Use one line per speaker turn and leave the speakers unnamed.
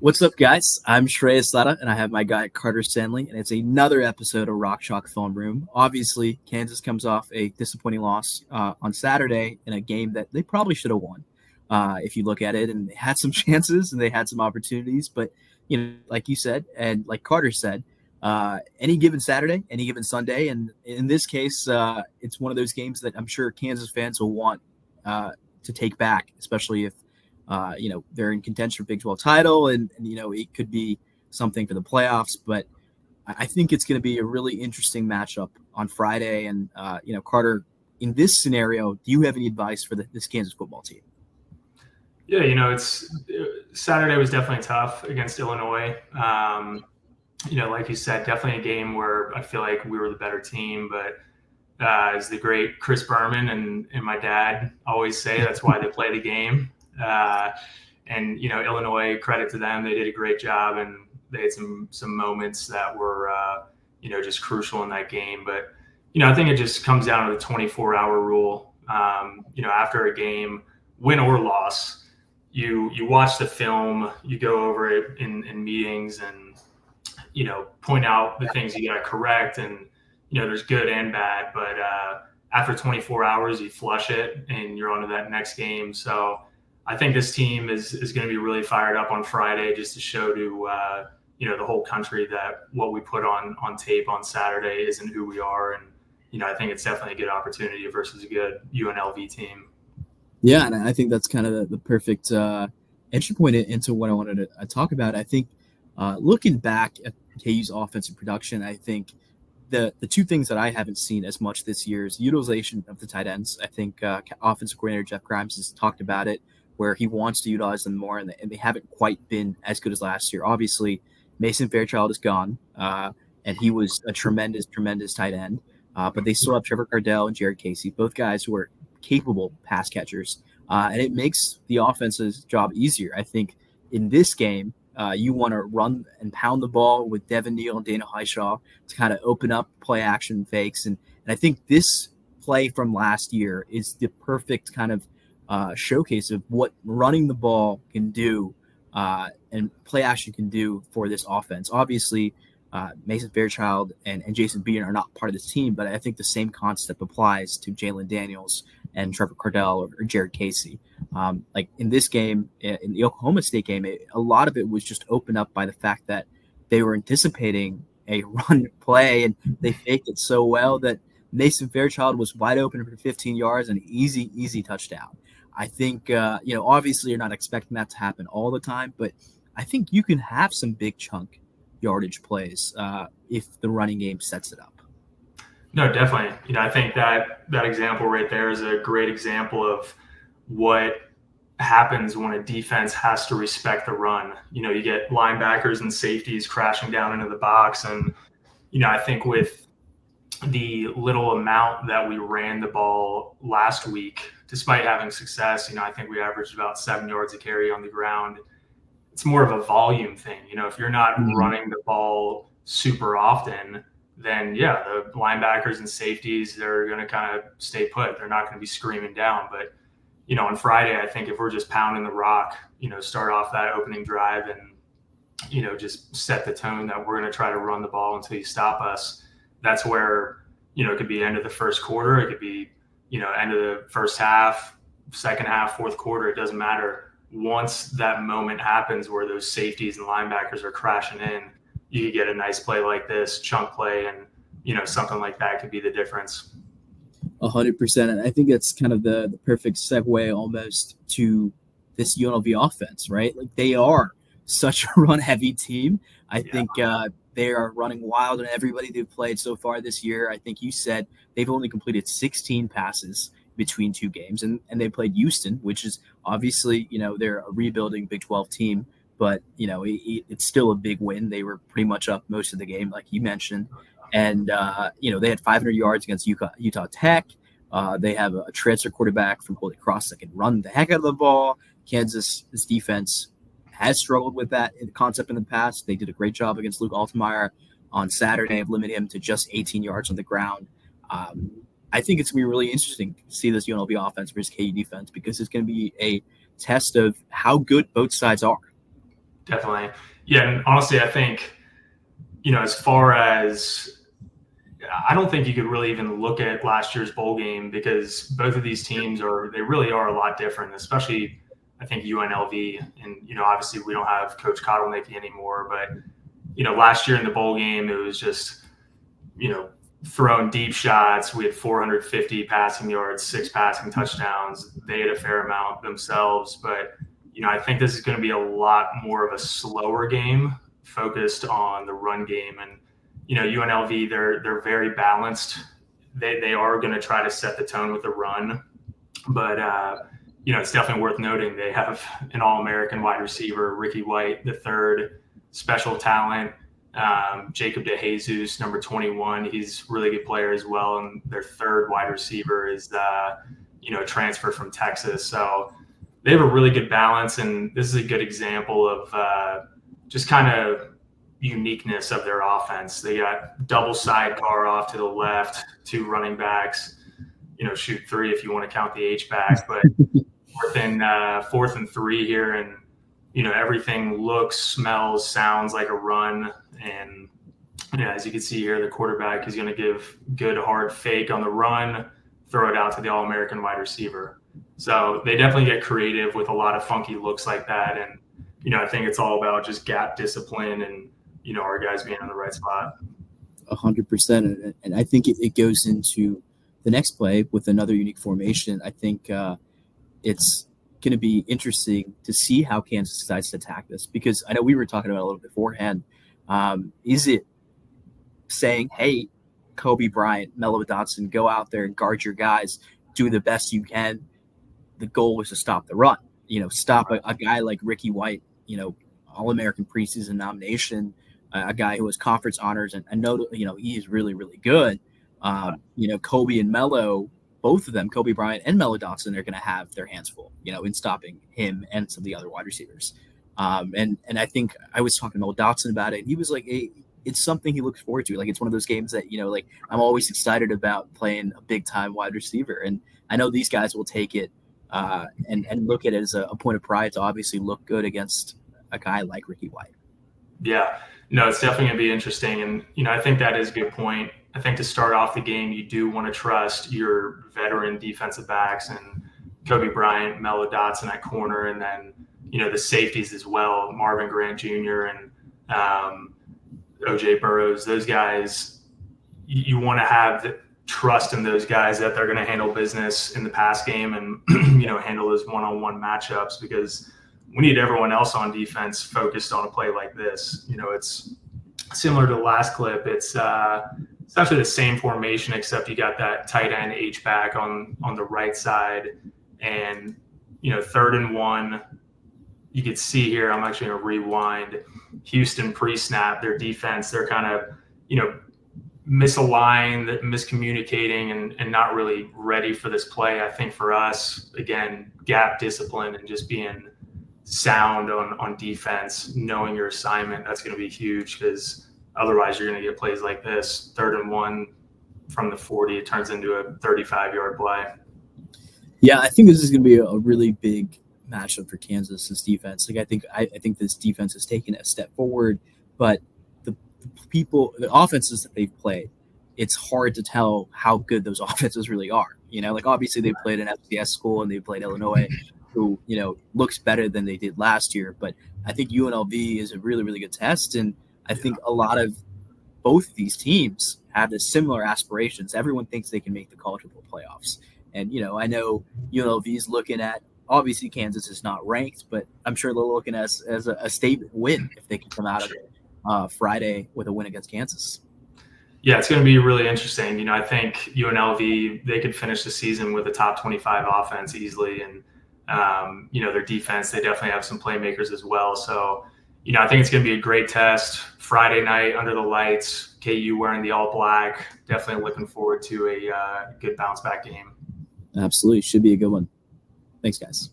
What's up, guys? I'm Shreyas Laddha, and I have my guy Carter Stanley, and it's another episode of Rock Chalk Film Room. Obviously, Kansas comes off a disappointing loss on Saturday in a game that they probably should have won. If you look at it, and they had some chances and they had some opportunities, but like you said, and like Carter said, any given Saturday, any given Sunday, and in this case, it's one of those games that I'm sure Kansas fans will want to take back, especially if they're in contention for Big 12 title and it could be something for the playoffs. But I think it's going to be a really interesting matchup on Friday. And, Carter, in this scenario, do you have any advice for this Kansas football team?
Yeah, Saturday was definitely tough against Illinois. Like you said, definitely a game where I feel like we were the better team, but as the great Chris Berman and my dad always say, that's why they play the game. Illinois, credit to them, they did a great job, and they had some moments that were just crucial in that game. But I think it just comes down to the 24-hour rule. After a game, win or loss, you watch the film, you go over it in meetings, and point out the things you got to correct, and there's good and bad, but after 24 hours you flush it and you're on to that next game. So I think this team is going to be really fired up on Friday, just to show to the whole country that what we put on tape on Saturday isn't who we are. And I think it's definitely a good opportunity versus a good UNLV team.
Yeah, and I think that's kind of the perfect entry point into what I wanted to talk about. I think looking back at KU's offensive production, I think the two things that I haven't seen as much this year is utilization of the tight ends. I think offensive coordinator Jeff Grimes has talked about it, where he wants to utilize them more, and they haven't quite been as good as last year. Obviously, Mason Fairchild is gone, and he was a tremendous tight end. But they still have Trevor Cardell and Jared Casey, both guys who are capable pass catchers, and it makes the offense's job easier. I think in this game, you want to run and pound the ball with Devin Neal and Dana Highshaw to kind of open up play action fakes. And I think this play from last year is the perfect kind of showcase of what running the ball can do and play action can do for this offense. Obviously, Mason Fairchild and Jason Bean are not part of this team, but I think the same concept applies to Jalen Daniels and Trevor Cardell or Jared Casey. Like in this game, in the Oklahoma State game, a lot of it was just opened up by the fact that they were anticipating a run play, and they faked it so well that Mason Fairchild was wide open for 15 yards and an easy touchdown. I think, obviously you're not expecting that to happen all the time, but I think you can have some big chunk yardage plays if the running game sets it up.
No, definitely. I think that example right there is a great example of what happens when a defense has to respect the run. You get linebackers and safeties crashing down into the box. And, I think with the little amount that we ran the ball last week, despite having success, I think we averaged about 7 yards a carry on the ground. It's more of a volume thing. If you're not running the ball super often, then the linebackers and safeties, they're going to kind of stay put. They're not going to be screaming down. But, on Friday, I think if we're just pounding the rock, start off that opening drive and, just set the tone that we're going to try to run the ball until you stop us. That's where, it could be end of the first quarter. It could be, end of the first half, second half, fourth quarter. It doesn't matter. Once that moment happens where those safeties and linebackers are crashing in, you could get a nice play like this, chunk play, and, something like that could be the difference.
100%. And I think that's kind of the perfect segue almost to this UNLV offense, right? Like they are such a run-heavy team. I think they are running wild on everybody they've played so far this year. I think you said they've only completed 16 passes between two games, and they played Houston, which is obviously, they're a rebuilding Big 12 team, but, it's still a big win. They were pretty much up most of the game, like you mentioned. And, they had 500 yards against Utah Tech. They have a transfer quarterback from Holy Cross that can run the heck out of the ball. Kansas' defense has struggled with that concept in the past. They did a great job against Luke Altmaier on Saturday of limiting him to just 18 yards on the ground. I think it's going to be really interesting to see this UNLV offense versus KU defense, because it's going to be a test of how good both sides are.
Definitely. Yeah. And honestly, I think, as far as, I don't think you could really even look at last year's bowl game, because both of these teams they really are a lot different, especially I think UNLV. And, obviously we don't have Coach Kotelnicki anymore, but, last year in the bowl game, it was just, throwing deep shots. We had 450 passing yards, 6 passing touchdowns. They had a fair amount themselves, but, I think this is going to be a lot more of a slower game focused on the run game. And, UNLV, they're very balanced. They are going to try to set the tone with the run, but it's definitely worth noting they have an All-American wide receiver, Ricky White, the third, special talent, Jacob DeJesus, number 21. He's a really good player as well, and their third wide receiver is a transfer from Texas. So they have a really good balance, and this is a good example of just kind of uniqueness of their offense. They got double sidecar off to the left, 2 running backs, shoot 3 if you want to count the H-back, but fourth and 3 here, and everything looks, smells, sounds like a run. And as you can see here, the quarterback is going to give good hard fake on the run, throw it out to the All-American wide receiver. So they definitely get creative with a lot of funky looks like that. And I think it's all about just gap discipline and our guys being in the right spot.
100%. And I think it goes into the next play with another unique formation. I think it's going to be interesting to see how Kansas decides to attack this, because I know we were talking about it a little beforehand. Is it saying, hey, Kobe Bryant, Mello Dotson, go out there and guard your guys, do the best you can? The goal is to stop the run, stop a guy like Ricky White, All-American preseason nomination, a guy who has conference honors, and I know, he is really, really good. Kobe and Mello, both of them, Kobe Bryant and Mello Dotson, are going to have their hands full, in stopping him and some of the other wide receivers. And I think I was talking to Mello Dotson about it, and he was like, hey, it's something he looks forward to. Like, it's one of those games that, I'm always excited about playing a big time wide receiver. And I know these guys will take it and look at it as a point of pride to obviously look good against a guy like Ricky White.
Yeah, no, it's definitely going to be interesting. And, I think that is a good point. I think to start off the game, you do want to trust your veteran defensive backs and Kobe Bryant, Mello Dotson at corner, and then, the safeties as well, Marvin Grant Jr. and OJ Burrows. Those guys, you want to have the trust in those guys that they're going to handle business in the pass game and, handle those one-on-one matchups, because we need everyone else on defense focused on a play like this. It's similar to the last clip. It's essentially the same formation, except you got that tight end H-back on the right side. And, 3rd and 1, you could see here, I'm actually going to rewind. Houston pre-snap, their defense, they're kind of, misaligned, miscommunicating, and not really ready for this play. I think for us, again, gap discipline and just being sound on defense, knowing your assignment, that's going to be huge, because otherwise you're going to get plays like this. 3rd and 1 from the 40, it turns into a 35-yard play.
Yeah, I think this is going to be a really big matchup for Kansas's defense. Like, I think this defense has taken a step forward, but the offenses that they've played, it's hard to tell how good those offenses really are. Like, obviously they played an FCS school and they played Illinois, who, looks better than they did last year. But I think UNLV is a really, really good test. And I think a lot of both of these teams have the similar aspirations. Everyone thinks they can make the college football playoffs. And, I know UNLV is looking at, obviously Kansas is not ranked, but I'm sure they're looking at as a statement win if they can come out of it Friday with a win against Kansas.
Yeah, it's going to be really interesting. I think UNLV, they could finish the season with a top 25 offense easily. And, their defense, they definitely have some playmakers as well. So, I think it's going to be a great test. Friday night under the lights, KU wearing the all black. Definitely looking forward to a good bounce back game.
Absolutely. Should be a good one. Thanks, guys.